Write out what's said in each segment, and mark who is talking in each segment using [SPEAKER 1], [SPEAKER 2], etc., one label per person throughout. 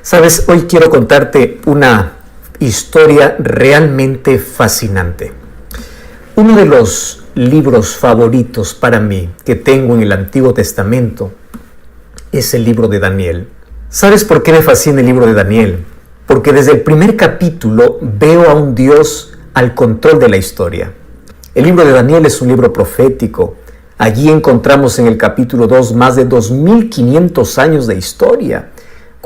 [SPEAKER 1] Sabes, hoy quiero contarte una historia realmente fascinante. Uno de los libros favoritos para mí que tengo en el Antiguo Testamento es el libro de Daniel. ¿Sabes por qué me fascina el libro de Daniel? Porque desde el primer capítulo veo a un Dios al control de la historia. El libro de Daniel es un libro profético. Allí encontramos en el capítulo 2 más de 2500 años de historia.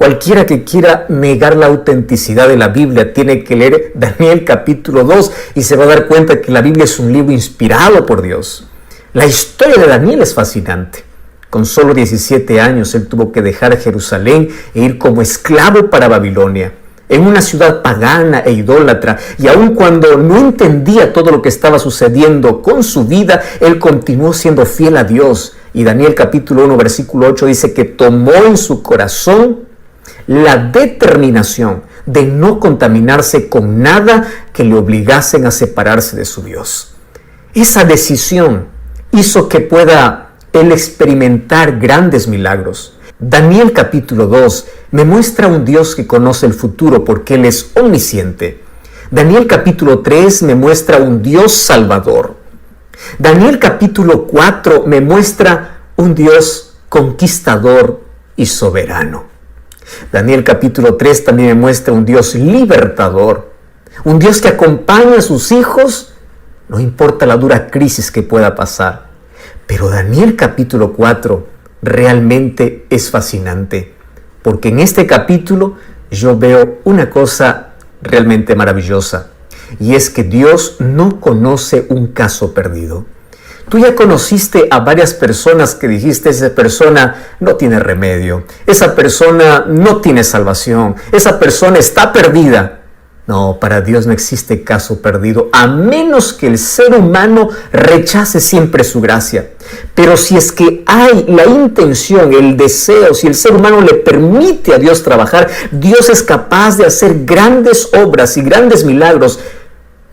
[SPEAKER 1] Cualquiera que quiera negar la autenticidad de la Biblia tiene que leer Daniel capítulo 2 y se va a dar cuenta que la Biblia es un libro inspirado por Dios. La historia de Daniel es fascinante. Con solo 17 años él tuvo que dejar Jerusalén e ir como esclavo para Babilonia, en una ciudad pagana e idólatra, y aun cuando no entendía todo lo que estaba sucediendo con su vida, él continuó siendo fiel a Dios. Y Daniel capítulo 1 versículo 8 dice que tomó en su corazón la determinación de no contaminarse con nada que le obligasen a separarse de su Dios. Esa decisión hizo que pueda él experimentar grandes milagros. Daniel capítulo 2 me muestra un Dios que conoce el futuro porque Él es omnisciente. Daniel capítulo 3 me muestra un Dios salvador. Daniel capítulo 4 me muestra un Dios conquistador y soberano. Daniel capítulo 3 también me muestra un Dios libertador, un Dios que acompaña a sus hijos, no importa la dura crisis que pueda pasar. Pero Daniel capítulo 4 realmente es fascinante, porque en este capítulo yo veo una cosa realmente maravillosa, y es que Dios no conoce un caso perdido. Tú ya conociste a varias personas que dijiste, esa persona no tiene remedio, esa persona no tiene salvación, esa persona está perdida. No, para Dios no existe caso perdido, a menos que el ser humano rechace siempre su gracia. Pero si es que hay la intención, el deseo, si el ser humano le permite a Dios trabajar, Dios es capaz de hacer grandes obras y grandes milagros.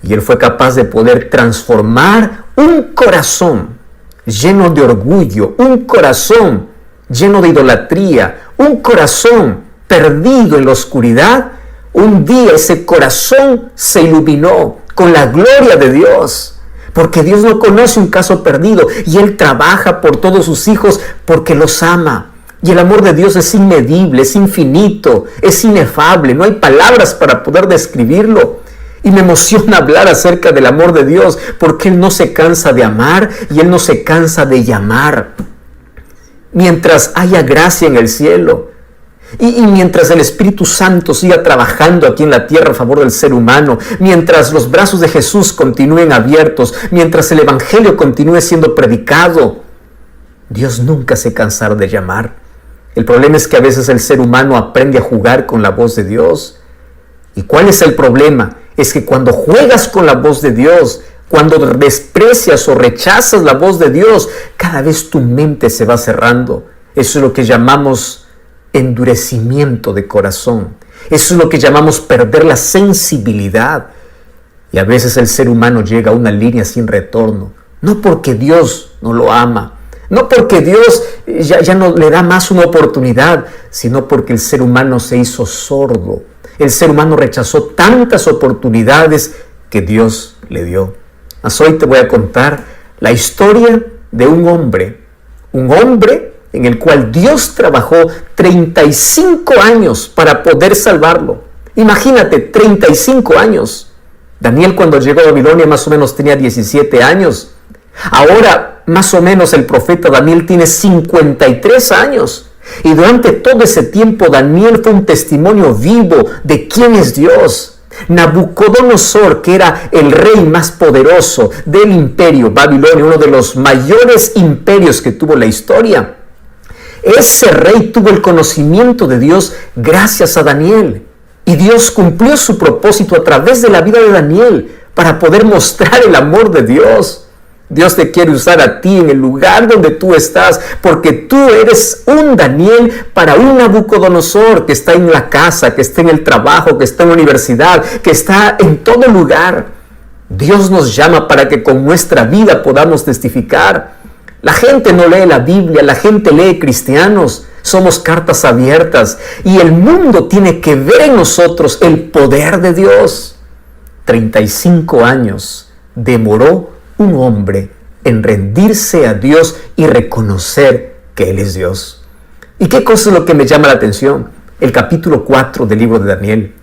[SPEAKER 1] Y Él fue capaz de poder transformar un corazón lleno de orgullo, un corazón lleno de idolatría, un corazón perdido en la oscuridad. Un día ese corazón se iluminó con la gloria de Dios, porque Dios no conoce un caso perdido y Él trabaja por todos sus hijos porque los ama. Y el amor de Dios es inmedible, es infinito, es inefable, no hay palabras para poder describirlo. Y me emociona hablar acerca del amor de Dios, porque Él no se cansa de amar y Él no se cansa de llamar. Mientras haya gracia en el cielo, y mientras el Espíritu Santo siga trabajando aquí en la tierra a favor del ser humano, mientras los brazos de Jesús continúen abiertos, mientras el Evangelio continúe siendo predicado, Dios nunca se cansará de llamar. El problema es que a veces el ser humano aprende a jugar con la voz de Dios. ¿Y cuál es el problema? Es que cuando juegas con la voz de Dios, cuando desprecias o rechazas la voz de Dios, cada vez tu mente se va cerrando. Eso es lo que llamamos endurecimiento de corazón. Eso es lo que llamamos perder la sensibilidad. Y a veces el ser humano llega a una línea sin retorno, no porque Dios no lo ama, no porque Dios ya no le da más una oportunidad, sino porque el ser humano se hizo sordo. El ser humano rechazó tantas oportunidades que Dios le dio. Mas hoy te voy a contar la historia de un hombre en el cual Dios trabajó 35 años para poder salvarlo. Imagínate, 35 años. Daniel, cuando llegó a Babilonia, más o menos tenía 17 años. Ahora, más o menos, el profeta Daniel tiene 53 años. Y durante todo ese tiempo, Daniel fue un testimonio vivo de quién es Dios. Nabucodonosor, que era el rey más poderoso del imperio Babilonia, uno de los mayores imperios que tuvo la historia, ese rey tuvo el conocimiento de Dios gracias a Daniel. Y Dios cumplió su propósito a través de la vida de Daniel para poder mostrar el amor de Dios. Dios te quiere usar a ti en el lugar donde tú estás, porque tú eres un Daniel para un Nabucodonosor que está en la casa, que está en el trabajo, que está en la universidad, que está en todo lugar. Dios nos llama para que con nuestra vida podamos testificar. La gente no lee la Biblia, la gente lee cristianos. Somos cartas abiertas y el mundo tiene que ver en nosotros el poder de Dios. 35 años demoró un hombre en rendirse a Dios y reconocer que Él es Dios. ¿Y qué cosa es lo que me llama la atención? El capítulo 4 del libro de Daniel.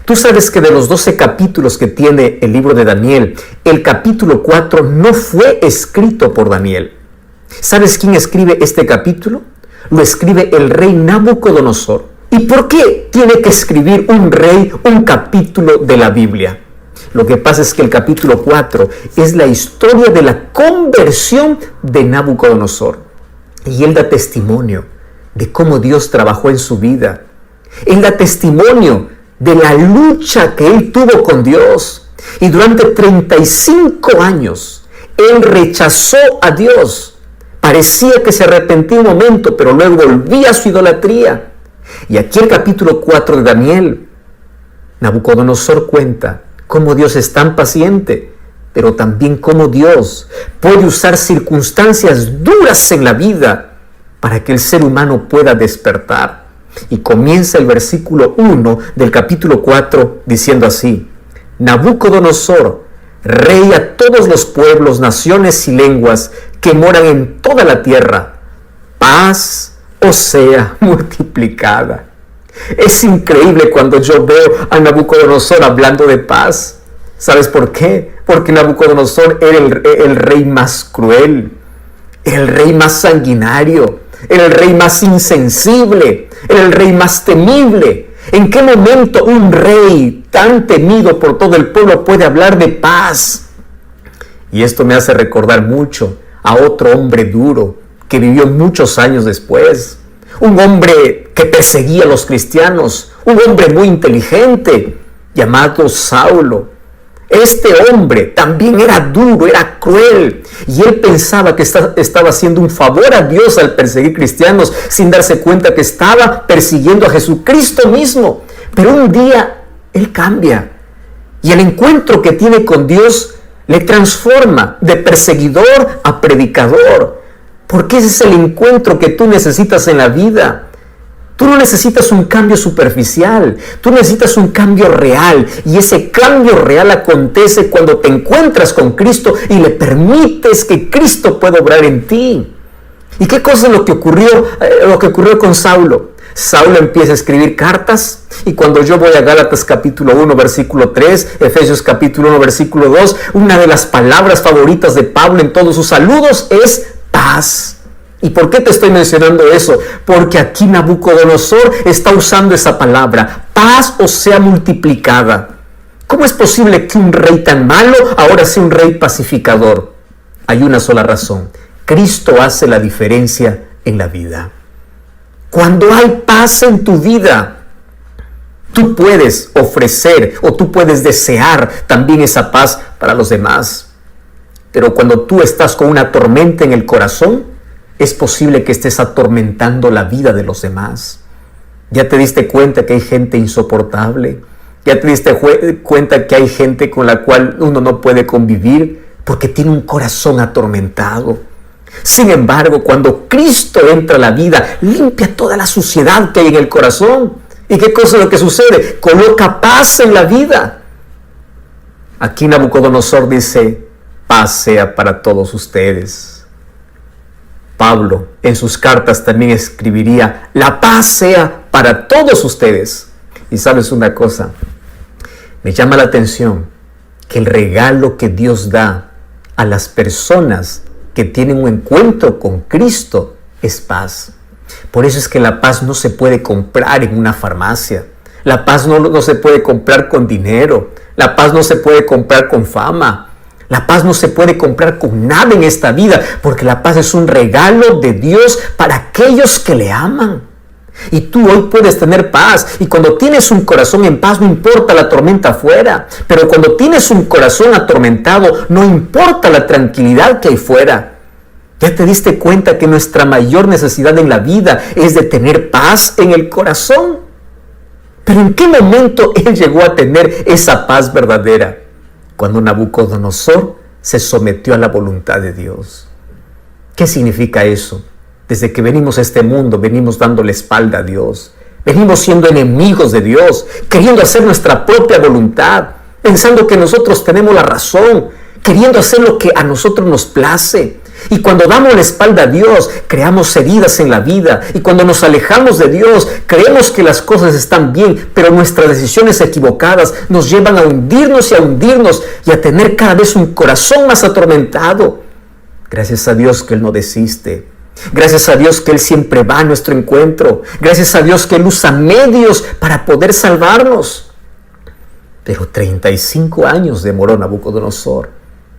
[SPEAKER 1] Tú sabes que de los 12 capítulos que tiene el libro de Daniel, el capítulo 4 no fue escrito por Daniel. ¿Sabes quién escribe este capítulo? Lo escribe el rey Nabucodonosor. ¿Y por qué tiene que escribir un rey un capítulo de la Biblia? Lo que pasa es que el capítulo 4 es la historia de la conversión de Nabucodonosor. Y él da testimonio de cómo Dios trabajó en su vida. Él da testimonio de la lucha que él tuvo con Dios. Y durante 35 años, él rechazó a Dios. Parecía que se arrepentía un momento, pero luego volvía a su idolatría. Y aquí el capítulo 4 de Daniel, Nabucodonosor cuenta cómo Dios es tan paciente, pero también cómo Dios puede usar circunstancias duras en la vida para que el ser humano pueda despertar. Y comienza el versículo 1 del capítulo 4 diciendo así: Nabucodonosor, rey a todos los pueblos, naciones y lenguas que moran en toda la tierra, paz os sea multiplicada. Es increíble cuando yo veo a Nabucodonosor hablando de paz. ¿Sabes por qué? Porque Nabucodonosor era el rey más cruel, era el rey más sanguinario, era el rey más insensible, era el rey más temible. ¿En qué momento un rey tan temido por todo el pueblo puede hablar de paz? Y esto me hace recordar mucho a otro hombre duro que vivió muchos años después. Un hombre que perseguía a los cristianos, un hombre muy inteligente llamado Saulo. Este hombre también era duro, era cruel, y él pensaba que estaba haciendo un favor a Dios al perseguir cristianos, sin darse cuenta que estaba persiguiendo a Jesucristo mismo. Pero un día él cambia, y el encuentro que tiene con Dios le transforma de perseguidor a predicador, porque ese es el encuentro que tú necesitas en la vida. Tú no necesitas un cambio superficial, tú necesitas un cambio real, y ese cambio real acontece cuando te encuentras con Cristo y le permites que Cristo pueda obrar en ti. ¿Y qué cosa es lo que ocurrió con Saulo? Saulo empieza a escribir cartas, y cuando yo voy a Gálatas capítulo 1 versículo 3, Efesios capítulo 1 versículo 2, una de las palabras favoritas de Pablo en todos sus saludos es paz. ¿Y por qué te estoy mencionando eso? Porque aquí Nabucodonosor está usando esa palabra, paz os sea multiplicada. ¿Cómo es posible que un rey tan malo ahora sea un rey pacificador? Hay una sola razón: Cristo hace la diferencia en la vida. Cuando hay paz en tu vida, tú puedes ofrecer o tú puedes desear también esa paz para los demás. Pero cuando tú estás con una tormenta en el corazón, es posible que estés atormentando la vida de los demás. ¿Ya te diste cuenta que hay gente insoportable? ¿Ya te diste cuenta que hay gente con la cual uno no puede convivir porque tiene un corazón atormentado? Sin embargo, cuando Cristo entra a la vida, limpia toda la suciedad que hay en el corazón. ¿Y qué cosa es lo que sucede? Coloca paz en la vida. Aquí Nabucodonosor dice: paz sea para todos ustedes. Pablo en sus cartas también escribiría: la paz sea para todos ustedes. Y sabes una cosa, me llama la atención que el regalo que Dios da a las personas que tienen un encuentro con Cristo es paz. Por eso es que la paz no se puede comprar en una farmacia. La paz no se puede comprar con dinero. La paz no se puede comprar con fama. La paz no se puede comprar con nada en esta vida, porque la paz es un regalo de Dios para aquellos que le aman. Y tú hoy puedes tener paz, y cuando tienes un corazón en paz no importa la tormenta afuera, pero cuando tienes un corazón atormentado no importa la tranquilidad que hay fuera. ¿Ya te diste cuenta que nuestra mayor necesidad en la vida es de tener paz en el corazón? Pero ¿en qué momento él llegó a tener esa paz verdadera? Cuando Nabucodonosor se sometió a la voluntad de Dios. ¿Qué significa eso? Desde que venimos a este mundo, venimos dando la espalda a Dios. Venimos siendo enemigos de Dios, queriendo hacer nuestra propia voluntad, pensando que nosotros tenemos la razón, queriendo hacer lo que a nosotros nos place. Y cuando damos la espalda a Dios, creamos heridas en la vida. Y cuando nos alejamos de Dios, creemos que las cosas están bien, pero nuestras decisiones equivocadas nos llevan a hundirnos y a tener cada vez un corazón más atormentado. Gracias a Dios que Él no desiste. Gracias a Dios que Él siempre va a nuestro encuentro. Gracias a Dios que Él usa medios para poder salvarnos. Pero 35 años demoró Nabucodonosor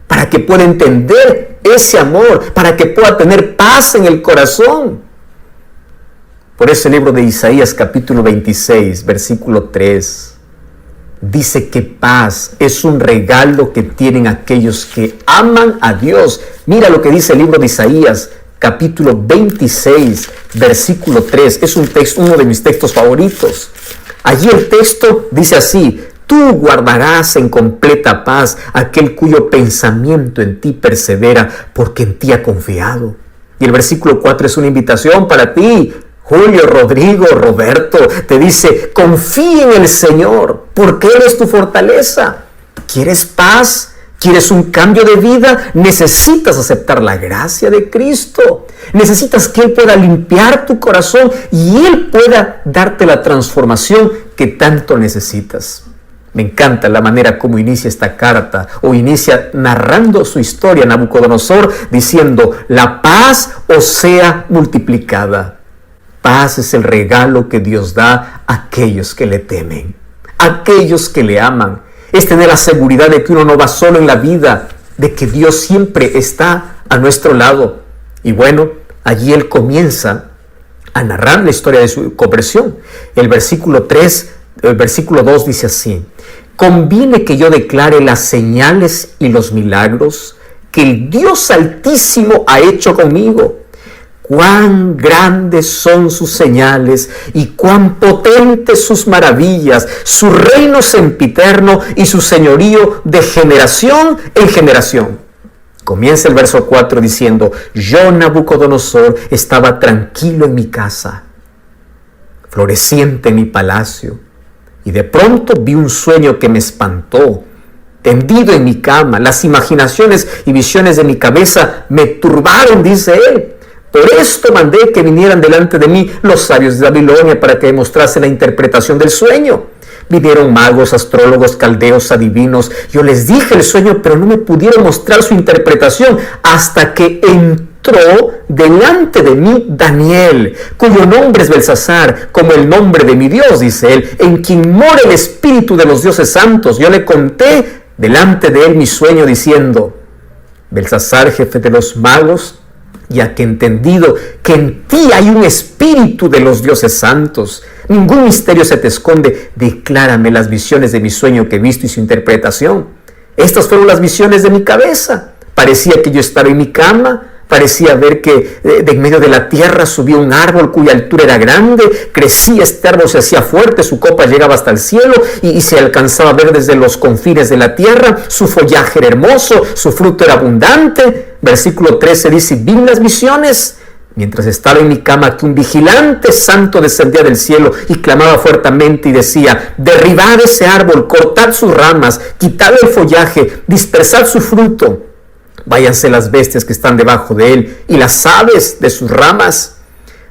[SPEAKER 1] para que pueda entender ese amor, para que pueda tener paz en el corazón. Por eso el libro de Isaías capítulo 26, versículo 3, dice que paz es un regalo que tienen aquellos que aman a Dios. Mira lo que dice el libro de Isaías capítulo 26, versículo 3. Es uno de mis textos favoritos. Allí el texto dice así: tú guardarás en completa paz aquel cuyo pensamiento en ti persevera, porque en ti ha confiado. Y el versículo 4 es una invitación para ti, Julio, Rodrigo, Roberto. Te dice: confía en el Señor, porque Él es tu fortaleza. ¿Quieres paz? ¿Quieres un cambio de vida? Necesitas aceptar la gracia de Cristo. Necesitas que Él pueda limpiar tu corazón y Él pueda darte la transformación que tanto necesitas. Me encanta la manera como inicia esta carta, o inicia narrando su historia Nabucodonosor, diciendo: la paz os sea multiplicada. Paz es el regalo que Dios da a aquellos que le temen, a aquellos que le aman. Es tener la seguridad de que uno no va solo en la vida, de que Dios siempre está a nuestro lado. Y bueno, allí Él comienza a narrar la historia de su conversión. El versículo 2 dice así: conviene que yo declare las señales y los milagros que el Dios Altísimo ha hecho conmigo. Cuán grandes son sus señales y cuán potentes sus maravillas, su reino sempiterno y su señorío de generación en generación. Comienza el verso 4 diciendo: yo, Nabucodonosor, estaba tranquilo en mi casa, floreciente en mi palacio, y de pronto vi un sueño que me espantó. Tendido en mi cama, las imaginaciones y visiones de mi cabeza me turbaron, dice él. Por esto mandé que vinieran delante de mí los sabios de Babilonia para que demostrase la interpretación del sueño. Vinieron magos, astrólogos, caldeos, adivinos. Yo les dije el sueño, pero no me pudieron mostrar su interpretación hasta que entró delante de mí Daniel, cuyo nombre es Belsasar, como el nombre de mi Dios, dice él, en quien mora el espíritu de los dioses santos. Yo le conté delante de él mi sueño, diciendo: Belsasar, jefe de los magos, ya que he entendido que en ti hay un espíritu de los dioses santos, ningún misterio se te esconde, declárame las visiones de mi sueño que he visto y su interpretación. Estas fueron las visiones de mi cabeza. Parecía que yo estaba en mi cama, parecía ver que de en medio de la tierra subía un árbol cuya altura era grande, crecía este árbol, se hacía fuerte, su copa llegaba hasta el cielo y se alcanzaba a ver desde los confines de la tierra, su follaje era hermoso, su fruto era abundante. Versículo 13 dice: vi las visiones mientras estaba en mi cama, que un vigilante santo descendía del cielo y clamaba fuertemente y decía: derribad ese árbol, cortad sus ramas, quitad el follaje, dispersad su fruto. Váyanse las bestias que están debajo de él y las aves de sus ramas.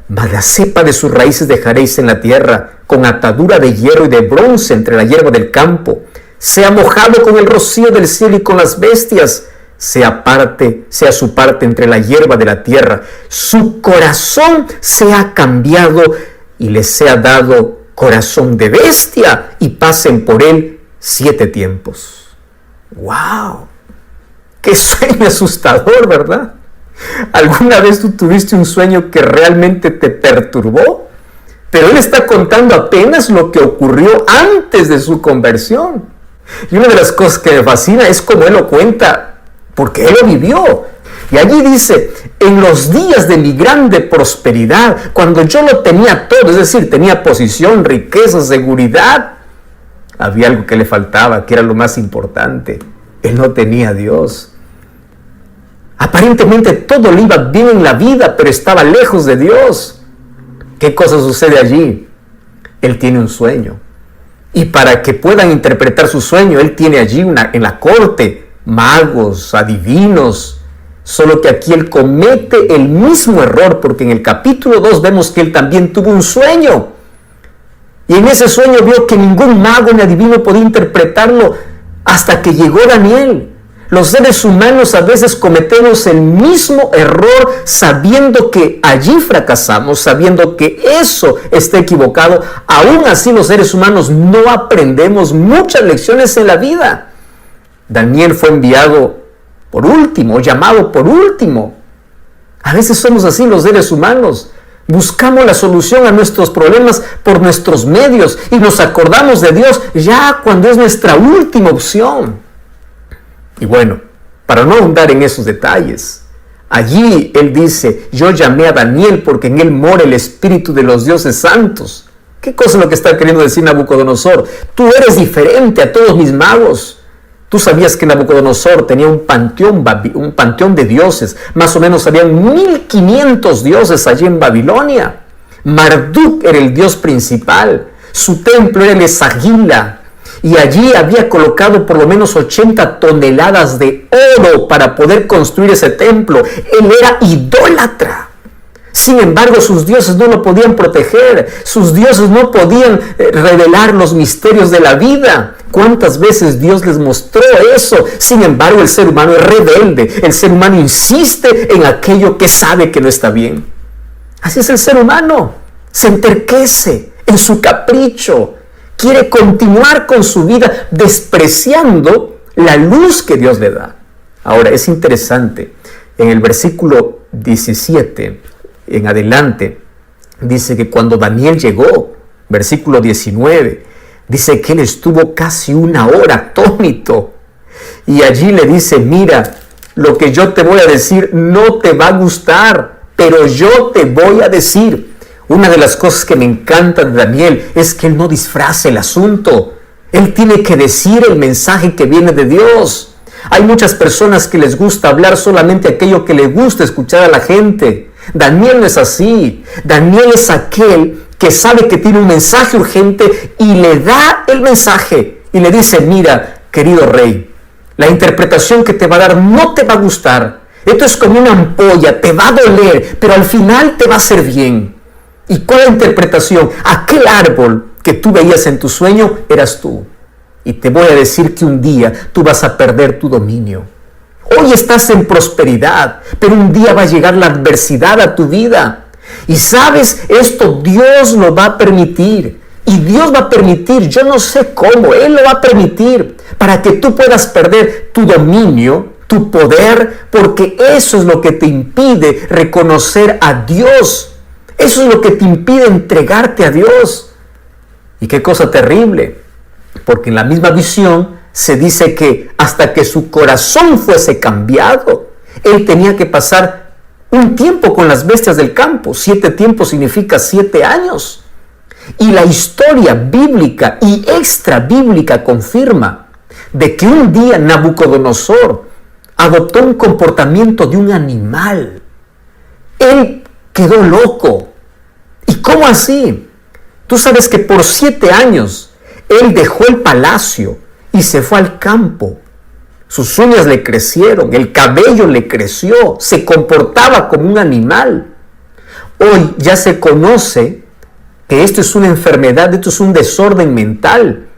[SPEAKER 1] Mas la cepa de sus raíces dejaréis en la tierra, con atadura de hierro y de bronce entre la hierba del campo. Sea mojado con el rocío del cielo y con las bestias. Sea su parte entre la hierba de la tierra. Su corazón sea cambiado y les sea dado corazón de bestia, y pasen por él 7 tiempos. ¡Wow! ¡Qué sueño asustador!, ¿verdad? ¿Alguna vez tú tuviste un sueño que realmente te perturbó? Pero él está contando apenas lo que ocurrió antes de su conversión. Y una de las cosas que me fascina es cómo él lo cuenta, porque él lo vivió. Y allí dice: en los días de mi grande prosperidad, cuando yo lo tenía todo, es decir, tenía posición, riqueza, seguridad, había algo que le faltaba, que era lo más importante. Él no tenía a Dios. Aparentemente todo le iba bien en la vida, pero estaba lejos de Dios. ¿Qué cosa sucede allí? Él tiene un sueño. Y para que puedan interpretar su sueño, él tiene allí en la corte magos, adivinos. Solo que aquí él comete el mismo error, porque en el capítulo 2 vemos que él también tuvo un sueño. Y en ese sueño vio que ningún mago ni adivino podía interpretarlo hasta que llegó Daniel. Los seres humanos a veces cometemos el mismo error sabiendo que allí fracasamos, sabiendo que eso está equivocado. Aún así los seres humanos no aprendemos muchas lecciones en la vida. Daniel fue enviado por último, llamado por último. A veces somos así los seres humanos. Buscamos la solución a nuestros problemas por nuestros medios y nos acordamos de Dios ya cuando es nuestra última opción. Y bueno, para no ahondar en esos detalles, allí él dice, yo llamé a Daniel porque en él mora el espíritu de los dioses santos. ¿Qué cosa es lo que está queriendo decir Nabucodonosor? Tú eres diferente a todos mis magos. Tú sabías que Nabucodonosor tenía un panteón de dioses. Más o menos habían 1500 dioses allí en Babilonia. Marduk era el dios principal. Su templo era el Esagila. Y allí había colocado por lo menos 80 toneladas de oro para poder construir ese templo. Él era idólatra. Sin embargo, sus dioses no lo podían proteger. Sus dioses no podían revelar los misterios de la vida. ¿Cuántas veces Dios les mostró eso? Sin embargo, el ser humano es rebelde. El ser humano insiste en aquello que sabe que no está bien. Así es el ser humano. Se enterquece en su capricho. Quiere continuar con su vida despreciando la luz que Dios le da. Ahora, es interesante. En el versículo 17 en adelante, dice que cuando Daniel llegó, versículo 19, dice que él estuvo casi una hora atónito. Y allí le dice, mira, lo que yo te voy a decir no te va a gustar, pero yo te voy a decir. Una de las cosas que me encanta de Daniel es que él no disfraza el asunto. Él tiene que decir el mensaje que viene de Dios. Hay muchas personas que les gusta hablar solamente aquello que les gusta escuchar a la gente. Daniel no es así. Daniel es aquel que sabe que tiene un mensaje urgente y le da el mensaje y le dice, mira, querido rey, la interpretación que te va a dar no te va a gustar. Esto es como una ampolla, te va a doler, pero al final te va a hacer bien. ¿Y cuál es la interpretación? Aquel árbol que tú veías en tu sueño eras tú. Y te voy a decir que un día tú vas a perder tu dominio. Hoy estás en prosperidad, pero un día va a llegar la adversidad a tu vida. Y sabes, esto Dios lo va a permitir. Y Dios va a permitir, yo no sé cómo, Él lo va a permitir para que tú puedas perder tu dominio, tu poder, porque eso es lo que te impide reconocer a Dios. Eso es lo que te impide entregarte a Dios. Y qué cosa terrible, porque en la misma visión se dice que hasta que su corazón fuese cambiado, él tenía que pasar un tiempo con las bestias del campo. 7 tiempos significa 7 años. Y la historia bíblica y extra bíblica confirma de que un día Nabucodonosor adoptó un comportamiento de un animal. Él quedó loco. ¿Y cómo así? Tú sabes que por 7 años él dejó el palacio y se fue al campo. Sus uñas le crecieron, el cabello le creció, se comportaba como un animal. Hoy ya se conoce que esto es una enfermedad, esto es un desorden mental.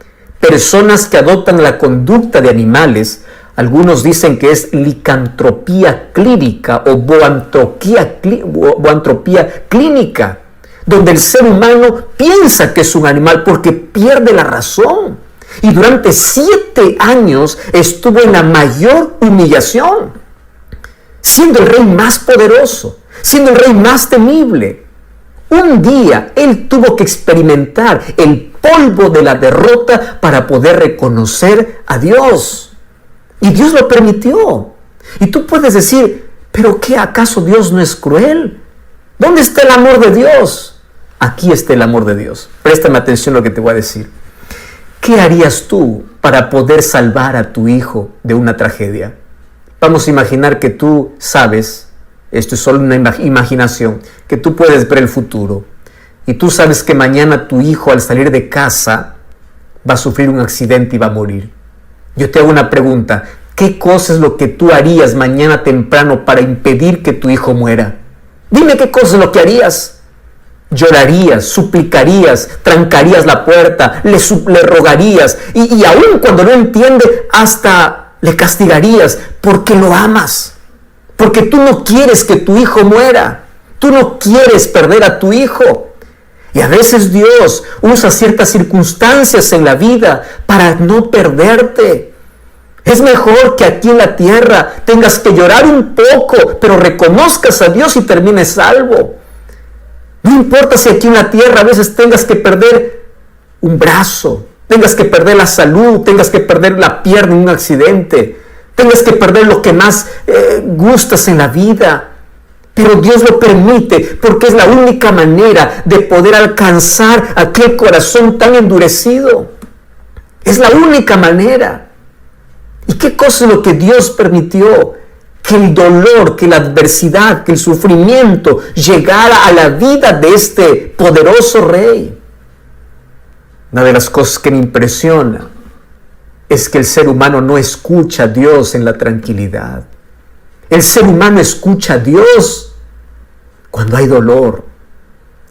[SPEAKER 1] Personas que adoptan la conducta de animales, algunos dicen que es licantropía clínica o boantropía clínica, donde el ser humano piensa que es un animal porque pierde la razón. Y durante 7 años estuvo en la mayor humillación, siendo el rey más poderoso, siendo el rey más temible. Un día él tuvo que experimentar el polvo de la derrota para poder reconocer a Dios. Y Dios lo permitió. Y tú puedes decir, ¿pero qué? ¿Acaso Dios no es cruel? ¿Dónde está el amor de Dios? Aquí está el amor de Dios. Préstame atención a lo que te voy a decir. ¿Qué harías tú para poder salvar a tu hijo de una tragedia? Vamos a imaginar que tú sabes, esto es solo una imaginación, que tú puedes ver el futuro. Y tú sabes que mañana tu hijo al salir de casa va a sufrir un accidente y va a morir. Yo te hago una pregunta. ¿Qué cosa es lo que tú harías mañana temprano para impedir que tu hijo muera? Dime qué cosa es lo que harías. Llorarías, suplicarías, trancarías la puerta, le rogarías y aun cuando no entiende, hasta le castigarías porque lo amas. Porque tú no quieres que tu hijo muera. Tú no quieres perder a tu hijo. Y a veces Dios usa ciertas circunstancias en la vida para no perderte. Es mejor que aquí en la tierra tengas que llorar un poco, pero reconozcas a Dios y termines salvo. No importa si aquí en la tierra a veces tengas que perder un brazo, tengas que perder la salud, tengas que perder la pierna en un accidente, tengas que perder lo que más gustas en la vida. Pero Dios lo permite porque es la única manera de poder alcanzar aquel corazón tan endurecido. Es la única manera. ¿Y qué cosa es lo que Dios permitió? Que el dolor, que la adversidad, que el sufrimiento llegara a la vida de este poderoso rey. Una de las cosas que me impresiona es que el ser humano no escucha a Dios en la tranquilidad. El ser humano escucha a Dios cuando hay dolor.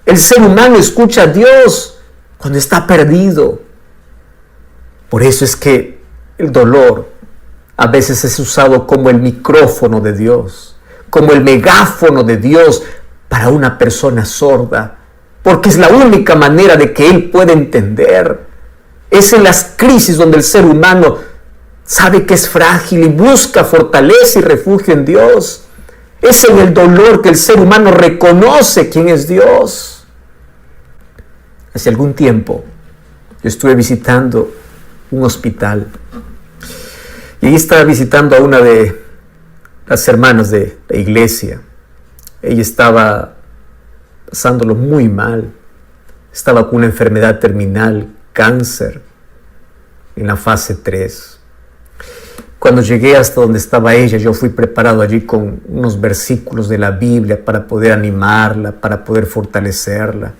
[SPEAKER 1] El ser humano escucha a Dios cuando está perdido. Por eso es que el dolor a veces es usado como el micrófono de Dios, como el megáfono de Dios para una persona sorda, porque es la única manera de que Él pueda entender. Es en las crisis donde el ser humano sabe que es frágil y busca fortaleza y refugio en Dios. Es en el dolor que el ser humano reconoce quién es Dios. Hace algún tiempo yo estuve visitando un hospital y ahí estaba visitando a una de las hermanas de la iglesia. Ella estaba pasándolo muy mal. Estaba con una enfermedad terminal, cáncer, en la fase 3. Cuando llegué hasta donde estaba ella, yo fui preparado allí con unos versículos de la Biblia para poder animarla, para poder fortalecerla.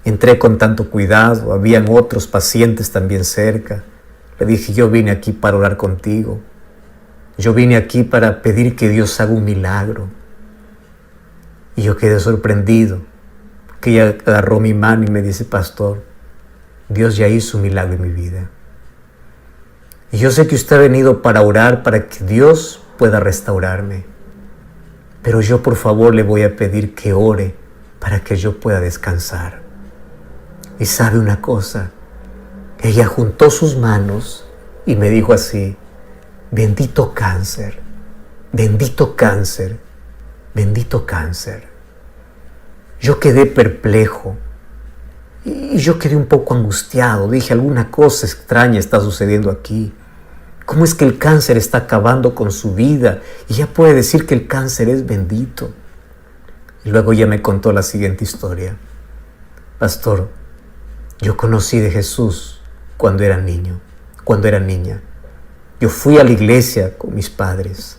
[SPEAKER 1] Entré con tanto cuidado, habían otros pacientes también cerca. Le dije, yo vine aquí para orar contigo. Yo vine aquí para pedir que Dios haga un milagro. Y yo quedé sorprendido, que ella agarró mi mano y me dice, pastor, Dios ya hizo un milagro en mi vida. Y yo sé que usted ha venido para orar, para que Dios pueda restaurarme. Pero yo por favor le voy a pedir que ore para que yo pueda descansar. Y sabe una cosa, ella juntó sus manos y me dijo así, bendito cáncer, bendito cáncer, bendito cáncer. Yo quedé perplejo y yo quedé un poco angustiado. Dije, alguna cosa extraña está sucediendo aquí. ¿Cómo es que el cáncer está acabando con su vida? Y ella puede decir que el cáncer es bendito. Y luego ella me contó la siguiente historia. Pastor, yo conocí de Jesús cuando era niño, cuando era niña. Yo fui a la iglesia con mis padres.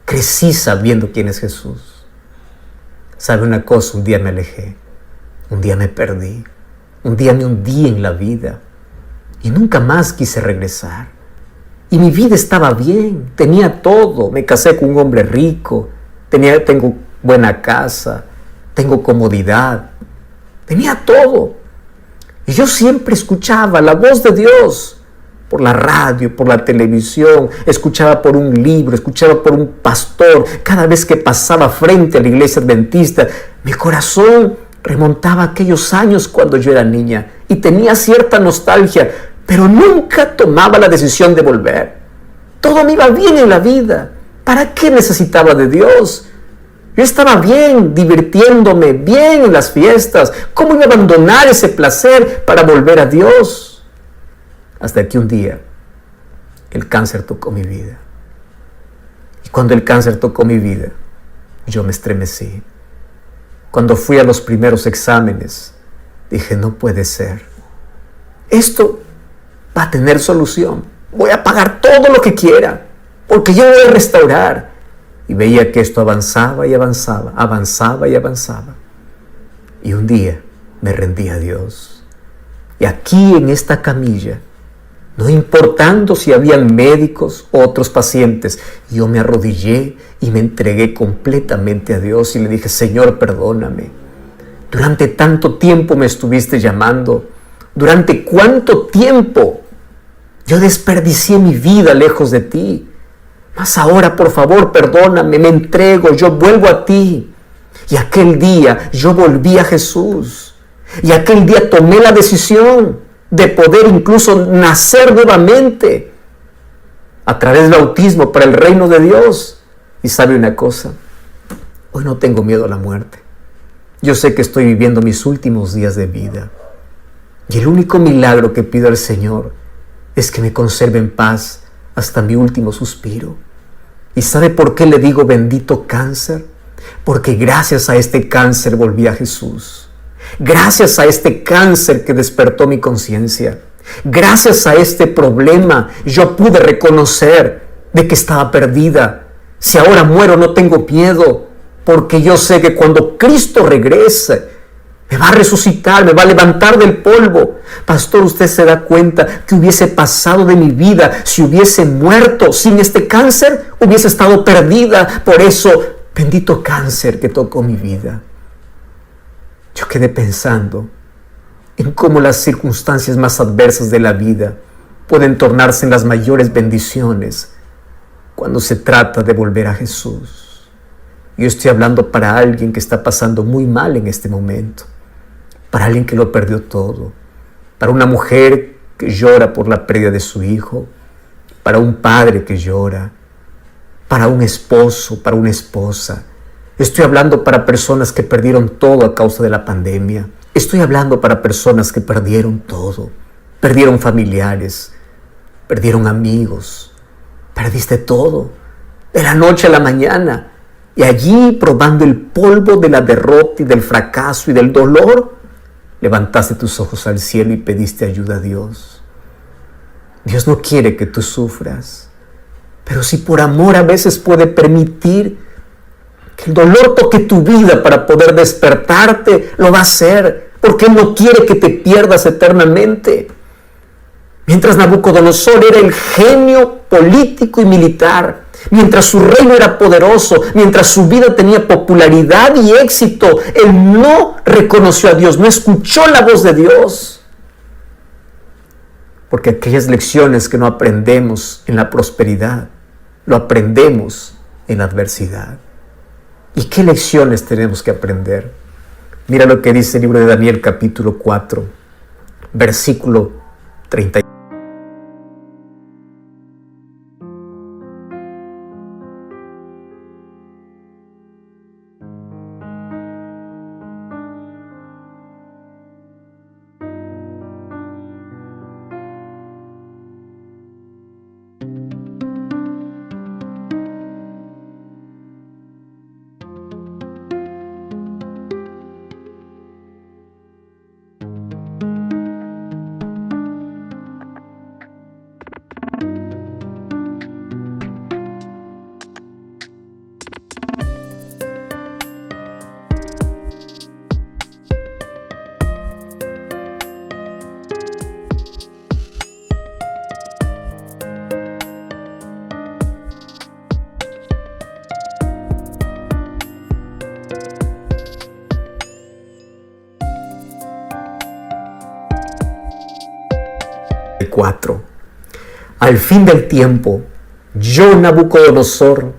[SPEAKER 1] Crecí sabiendo quién es Jesús. ¿Sabe una cosa? Un día me alejé. Un día me perdí. Un día me hundí en la vida. Y nunca más quise regresar. Y mi vida estaba bien, tenía todo. Me casé con un hombre rico, tengo buena casa, tengo comodidad, tenía todo. Y yo siempre escuchaba la voz de Dios por la radio, por la televisión, escuchaba por un libro, escuchaba por un pastor. Cada vez que pasaba frente a la iglesia adventista, mi corazón remontaba a aquellos años cuando yo era niña y tenía cierta nostalgia, pero nunca tomaba la decisión de volver. Todo me iba bien en la vida. ¿Para qué necesitaba de Dios? Yo estaba bien, divirtiéndome, bien en las fiestas. ¿Cómo iba a abandonar ese placer para volver a Dios? Hasta que un día el cáncer tocó mi vida. Y cuando el cáncer tocó mi vida, yo me estremecí. Cuando fui a los primeros exámenes, dije, no puede ser. Esto va a tener solución. Voy a pagar todo lo que quiera. porque yo voy a restaurar. Y veía que esto avanzaba y avanzaba, avanzaba y avanzaba. Y un día me rendí a Dios. Y aquí en esta camilla, no importando si habían médicos o otros pacientes, yo me arrodillé y me entregué completamente a Dios y le dije: Señor, perdóname. Durante tanto tiempo me estuviste llamando. ¿Durante cuánto tiempo yo desperdicié mi vida lejos de ti? Mas ahora, por favor, perdóname, me entrego, yo vuelvo a ti. Y aquel día yo volví a Jesús. Y aquel día tomé la decisión de poder incluso nacer nuevamente a través del bautismo para el reino de Dios. Y sabe una cosa, hoy no tengo miedo a la muerte. Yo sé que estoy viviendo mis últimos días de vida. Y el único milagro que pido al Señor es que me conserve en paz hasta mi último suspiro. ¿Y sabe por qué le digo bendito cáncer? Porque gracias a este cáncer volví a Jesús. Gracias a este cáncer que despertó mi conciencia. Gracias a este problema yo pude reconocer de que estaba perdida. Si ahora muero no tengo miedo, porque yo sé que cuando Cristo regrese, me va a resucitar, me va a levantar del polvo. Pastor, ¿usted se da cuenta que hubiese pasado de mi vida si hubiese muerto sin este cáncer? Hubiese estado perdida. Por eso, bendito cáncer que tocó mi vida. Yo quedé pensando en cómo las circunstancias más adversas de la vida pueden tornarse en las mayores bendiciones cuando se trata de volver a Jesús. Yo estoy hablando para alguien que está pasando muy mal en este momento. Para alguien que lo perdió todo, para una mujer que llora por la pérdida de su hijo, para un padre que llora, para un esposo, para una esposa. Estoy hablando para personas que perdieron todo a causa de la pandemia. Estoy hablando para personas que perdieron todo, perdieron familiares, perdieron amigos, perdiste todo, de la noche a la mañana, y allí probando el polvo de la derrota y del fracaso y del dolor, levantaste tus ojos al cielo y pediste ayuda a Dios. Dios no quiere que tú sufras, pero si por amor a veces puede permitir que el dolor toque tu vida para poder despertarte, lo va a hacer, porque Él no quiere que te pierdas eternamente. Mientras Nabucodonosor era el genio político y militar, mientras su reino era poderoso, mientras su vida tenía popularidad y éxito, él no reconoció a Dios, no escuchó la voz de Dios. Porque aquellas lecciones que no aprendemos en la prosperidad, lo aprendemos en la adversidad. ¿Y qué lecciones tenemos que aprender? Mira lo que dice el libro de Daniel capítulo 4, versículo 30. 4. Al fin del tiempo, yo, Nabucodonosor,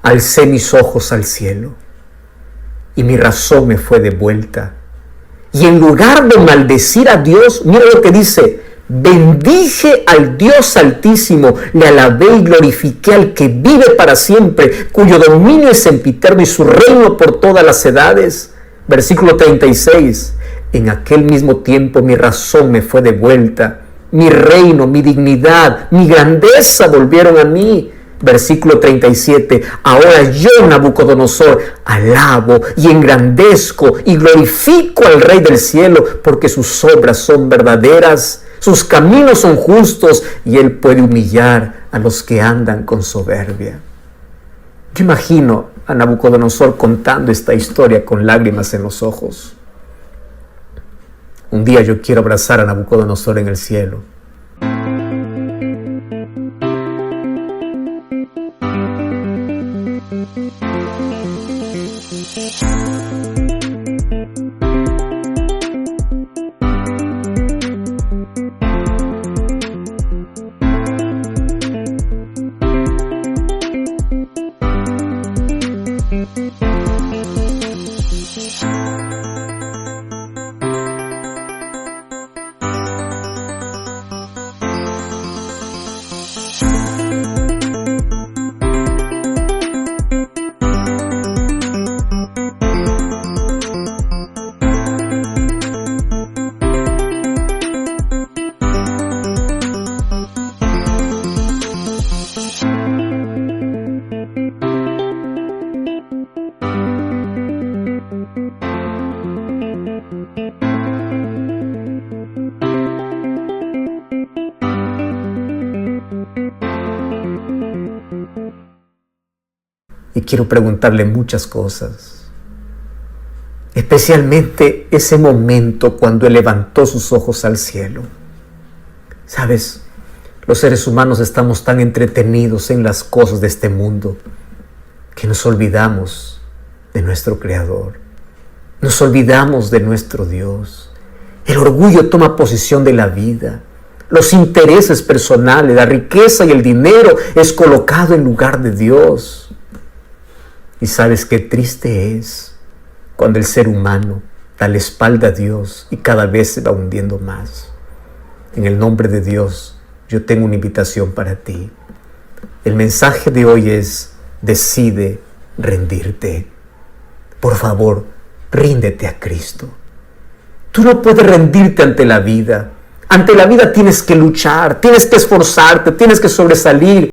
[SPEAKER 1] alcé mis ojos al cielo, y mi razón me fue devuelta. Y en lugar de maldecir a Dios, mira lo que dice: bendije al Dios Altísimo, le alabé y glorifiqué al que vive para siempre, cuyo dominio es sempiterno y su reino por todas las edades. Versículo 36. En aquel mismo tiempo mi razón me fue devuelta, mi reino, mi dignidad, mi grandeza volvieron a mí. Versículo 37. Ahora yo, Nabucodonosor, alabo y engrandezco y glorifico al Rey del cielo, porque sus obras son verdaderas, sus caminos son justos y Él puede humillar a los que andan con soberbia. Yo imagino a Nabucodonosor contando esta historia con lágrimas en los ojos. Un día yo quiero abrazar a Nabucodonosor en el cielo. Y quiero preguntarle muchas cosas, especialmente ese momento cuando Él levantó sus ojos al cielo. ¿Sabes? Los seres humanos estamos tan entretenidos en las cosas de este mundo que nos olvidamos de nuestro Creador, nos olvidamos de nuestro Dios. El orgullo toma posesión de la vida. Los intereses personales, la riqueza y el dinero es colocado en lugar de Dios. Y sabes qué triste es cuando el ser humano da la espalda a Dios y cada vez se va hundiendo más. En el nombre de Dios, yo tengo una invitación para ti. El mensaje de hoy es: decide rendirte. Por favor, ríndete a Cristo. Tú no puedes rendirte ante la vida. Ante la vida tienes que luchar, tienes que esforzarte, tienes que sobresalir.